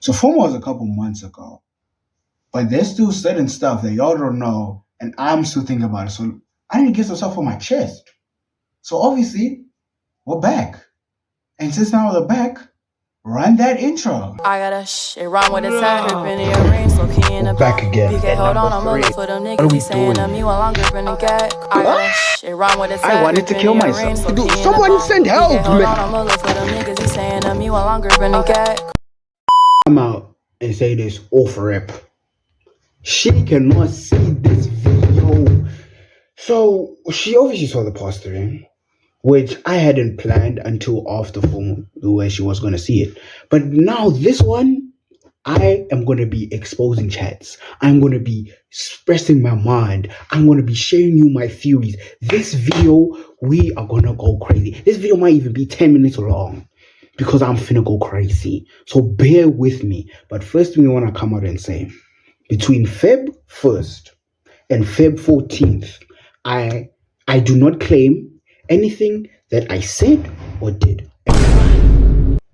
So FOMO was a couple months ago, but there's still certain stuff that y'all don't know, and I'm still thinking about it. So I need to get some stuff on my chest. So obviously, we're back. And since now we're back, run that intro. I got a shit wrong with the tag. Gripping in your ring, so key in the Back again. PK, hold on, I'm looking for them niggas. He saying to me while I'm gripping the gag. I got a shit wrong with the tag. I wanted to kill myself. Dude, someone send help, man. Hold on, I'm looking for them niggas. He saying to me while I'm gripping the gag. Come out and say this off rip. She cannot see this video. So she obviously saw the posturing, which I hadn't planned until after FOMO, where she was going to see it. But now this one, I am going to be exposing chats. I'm going to be expressing my mind. I'm going to be sharing you my theories. This video, we are going to go crazy. This video might even be 10 minutes long because I'm finna go crazy. So bear with me. But first thing we want to come out and say, between Feb 1st and Feb 14th, I do not claim anything that I said or did.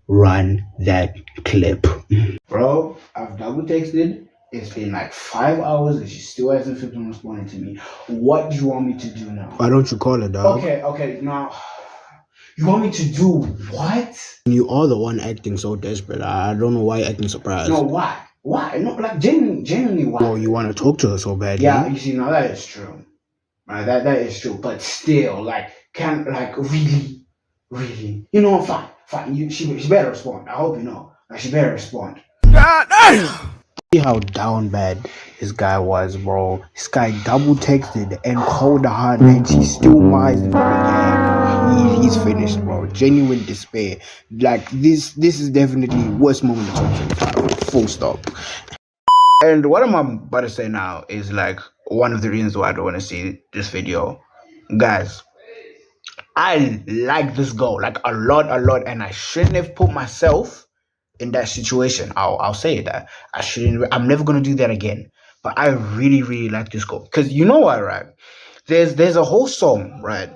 Run that clip. Bro, I've double texted. It's been like 5 hours and she still hasn't flipped responding to me. What do you want me to do now? Why don't you call her, dog? Okay, now you want me to do what? You are the one acting so desperate. I don't know why you're acting surprised. No, why? Why? No, like genuinely why? Well, you want to talk to her so badly. Yeah, you see, now that is true. Right, that is true. But still, really, you know, fine. She better respond. I hope you know. Like, she better respond. See how down bad this guy was, bro. This guy double texted and called her and she still minds it. Yeah, he's finished, bro. Genuine despair. Like this is definitely worst moment of 2025. Full stop. And what I'm about to say now is like one of the reasons why I don't want to see this video. Guys, I like this girl like a lot, and I shouldn't have put myself in that situation. I'll say that. I'm never gonna do that again. But I really like this girl. Because you know what, right? There's a whole song, right,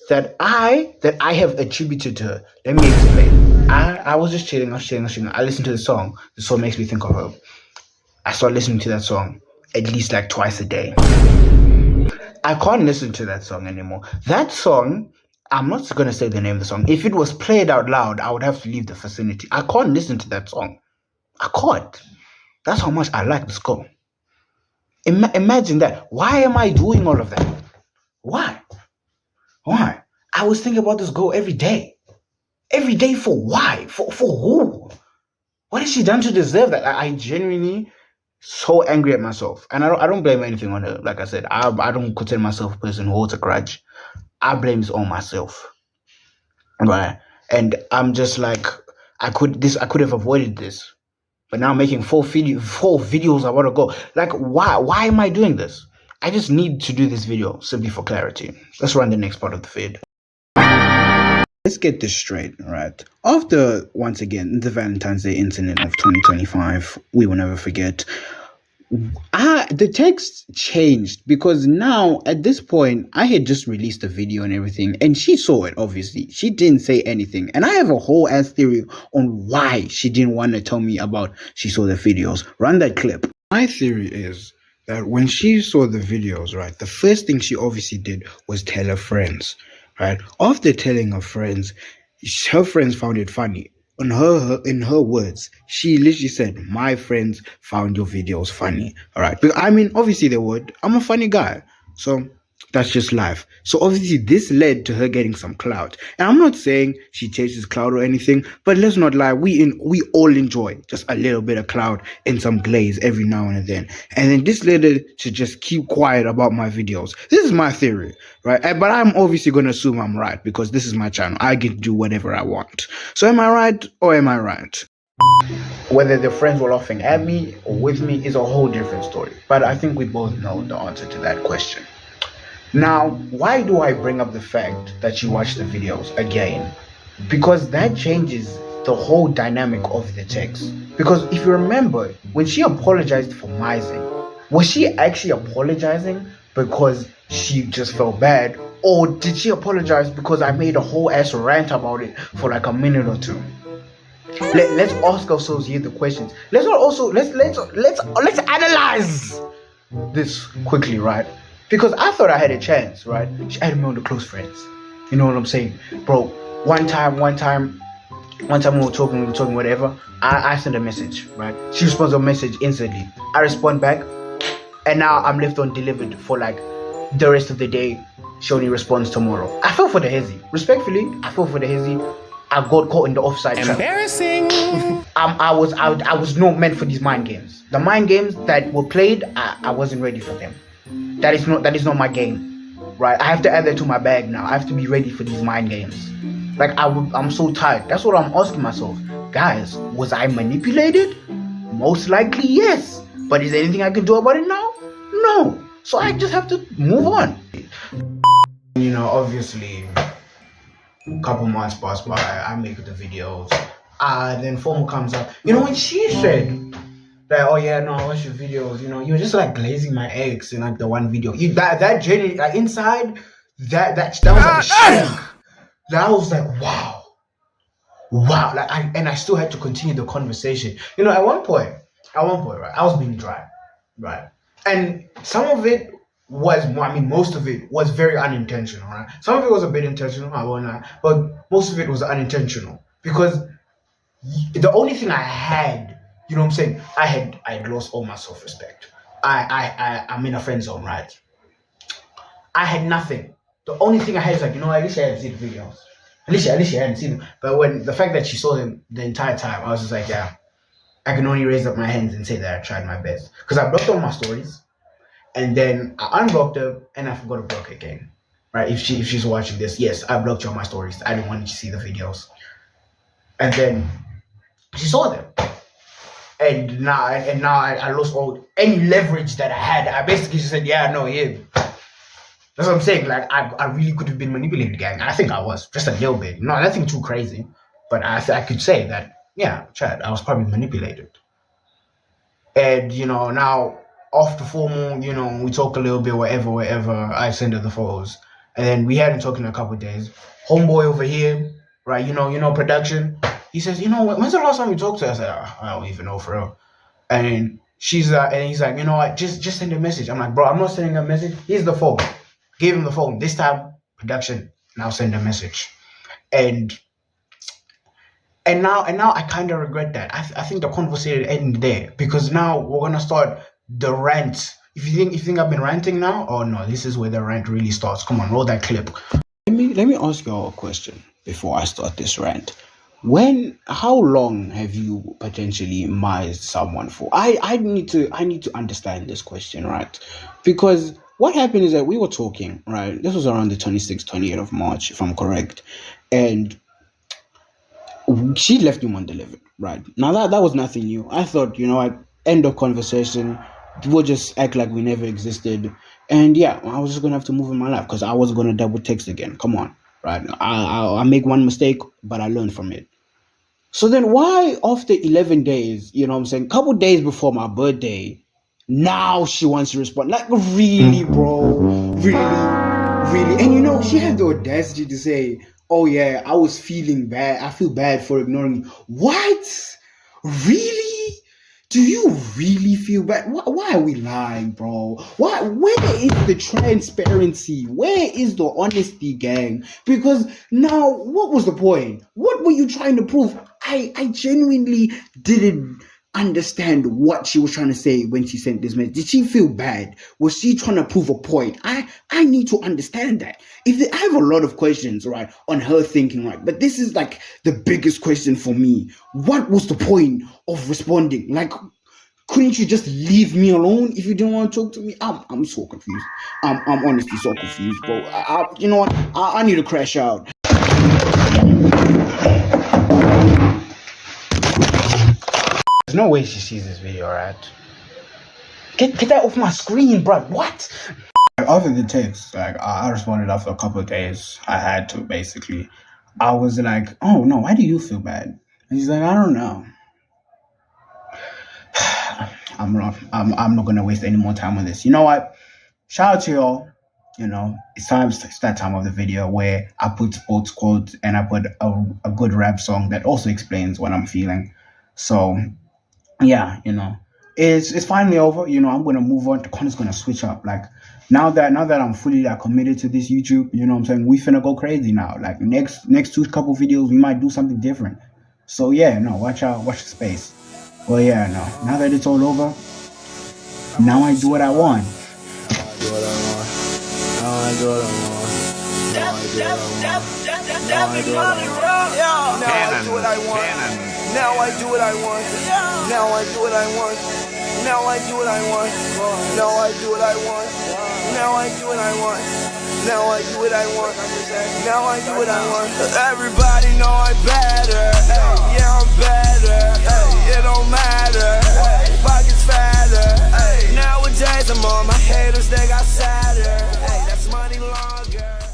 that I have attributed to her. Let me explain. I was just chilling. I listened to the song. The song makes me think of her. I start listening to that song at least like twice a day. I can't listen to that song anymore. That song, I'm not going to say the name of the song. If it was played out loud, I would have to leave the vicinity. I can't listen to that song. I can't. That's how much I like this girl. Imagine that. Why am I doing all of that? Why? I was thinking about this girl every day. Every day for why? For who? What has she done to deserve that? I genuinely so angry at myself. And I don't blame anything on her. Like I said, I don't consider myself a person who holds a grudge. I blame this on myself. Right? And I'm just like, I could have avoided this. But now I'm making four videos I want to go. Like, why am I doing this? I just need to do this video simply for clarity. Let's run the next part of the feed. Let's get this straight, right? After, once again, the Valentine's Day incident of 2025, we will never forget, the text changed because now, at this point, I had just released a video and everything, and she saw it, obviously. She didn't say anything. And I have a whole ass theory on why she didn't want to tell me about she saw the videos. Run that clip. My theory is that when she saw the videos, right, the first thing she obviously did was tell her friends. Right? After telling her friends found it funny. In her words, she literally said, "My friends found your videos funny." All right. But I mean, obviously they would. I'm a funny guy. So that's just life. So obviously this led to her getting some clout. And I'm not saying she chases clout or anything, but let's not lie. We all enjoy just a little bit of clout and some glaze every now and then. And then this led her to just keep quiet about my videos. This is my theory, right? But I'm obviously going to assume I'm right because this is my channel. I get to do whatever I want. So am I right or am I right? Whether the friends were laughing at me or with me is a whole different story. But I think we both know the answer to that question. Now, why do I bring up the fact that she watched the videos again? Because that changes the whole dynamic of the text. Because if you remember, when she apologized for mising, was she actually apologizing because she just felt bad? Or did she apologize because I made a whole ass rant about it for like a minute or two? Let's ask ourselves here the questions. Let's analyze this quickly, right? Because I thought I had a chance, right? She added me on the close friends. You know what I'm saying, bro? One time we were talking, whatever. I sent a message, right? She responds to a message instantly. I respond back, and now I'm left undelivered for like the rest of the day. She only responds tomorrow. I fell for the hezzy. Respectfully, I fell for the hezzy. I got caught in the offside trap. Embarrassing. I was not meant for these mind games. The mind games that were played, I wasn't ready for them. That is not my game, right? I have to add that to my bag now. I have to be ready for these mind games. Like I'm so tired. That's what I'm asking myself, guys. Was I manipulated? Most likely yes. But is there anything I can do about it now? No. So I just have to move on. You know, obviously, a couple months pass by. I make the videos. Then FOMO comes up. You know, when she said that, oh yeah, no, I watch your videos. You know, you're just like glazing my eggs in like the one video. That genuinely, like inside, that was like a shock. That was like wow. Like I still had to continue the conversation. You know, at one point, right, I was being dry, right, and some of it was, most of it was very unintentional, right? Some of it was a bit intentional, I won't lie, but most of it was unintentional because the only thing I had, you know what I'm saying, I had lost all my self-respect. I'm in a friend zone, right? I had nothing. The only thing I had is like, you know, at least I hadn't seen the videos. At least I hadn't seen them. But when the fact that she saw them the entire time, I was just like, yeah, I can only raise up my hands and say that I tried my best. Because I blocked all my stories, and then I unblocked her, and I forgot to block her again. Right? If she's watching this, yes, I blocked all my stories. I didn't want you to see the videos. And then she saw them. And now I lost any leverage that I had. I basically just said, yeah, no, yeah. That's what I'm saying. Like I really could have been manipulated, gang. I think I was just a little bit. No, nothing too crazy, but I could say that, yeah, Chad, I was probably manipulated. And you know, now after FOMO, you know, we talk a little bit, whatever. I send her the photos, and then we hadn't talked in a couple of days. Homeboy over here, right? You know, production. He says, you know what? When's the last time we talked to her? I said, I don't even know for real. And he's like, you know what? Just send a message. I'm like, bro, I'm not sending a message. Here's the phone. Gave him the phone. This time, production, now send a message. And now I kind of regret that. I think the conversation ended there because now we're gonna start the rant. If you think I've been ranting now, oh no, this is where the rant really starts. Come on, roll that clip. Let me ask you all a question before I start this rant. How long have you potentially mised someone for? I need to understand this question, right? Because what happened is that we were talking, right? This was around the 26th, 28th of March, if I'm correct. And she left him undelivered, right? Now that was nothing new. I thought, you know what, end of conversation. We'll just act like we never existed. And yeah, I was just going to have to move in my life because I wasn't going to double text again. Come on, right? I make one mistake, but I learned from it. So then why after 11 days, you know what I'm saying, couple days before my birthday, now she wants to respond? Like, really, bro? Really? And you know, she had the audacity to say, oh yeah, I was feeling bad. I feel bad for ignoring you. What? Really? Do you really feel bad? Why are we lying, bro? Where is the transparency? Where is the honesty, gang? Because now, what was the point? What were you trying to prove? I genuinely didn't understand what she was trying to say when she sent this message. Did she feel bad? Was she trying to prove a point? I need to understand that. I have a lot of questions, right, on her thinking, right, but this is like the biggest question for me. What was the point of responding? Like, couldn't you just leave me alone if you didn't want to talk to me? I'm so confused. I'm honestly so confused, bro. You know what? I need to crash out. There's no way she sees this video, right? Get that off my screen, bro. What? After the text, like I responded after a couple of days. I had to, basically. I was like, oh no, why do you feel bad? And she's like, I don't know. I'm not gonna waste any more time on this. You know what? Shout out to y'all. you know, it's that time of the video where I put sports quotes and I put a good rap song that also explains what I'm feeling. So yeah, you know, it's finally over. You know, I'm gonna move on. The content's gonna switch up. Like now that I'm fully like committed to this YouTube, you know what I'm saying, we finna go crazy now. Like next two couple videos, we might do something different. So yeah, no, watch the space. Well, yeah, no. Now that it's all over, now I do what I want. Do what I want. Now I do what I want. Now I do what I want. Now I do what I want. Now I do what I want. Now I do what I want. Now I do what I want. Now I do what I want. Now I do what I want. Now I do what I want. Now I do what I want. Now I do what I want. Everybody know I'm better. Yeah, I'm better. It don't matter. Pockets fatter. Nowadays I'm on my haters, they got sadder. That's money longer.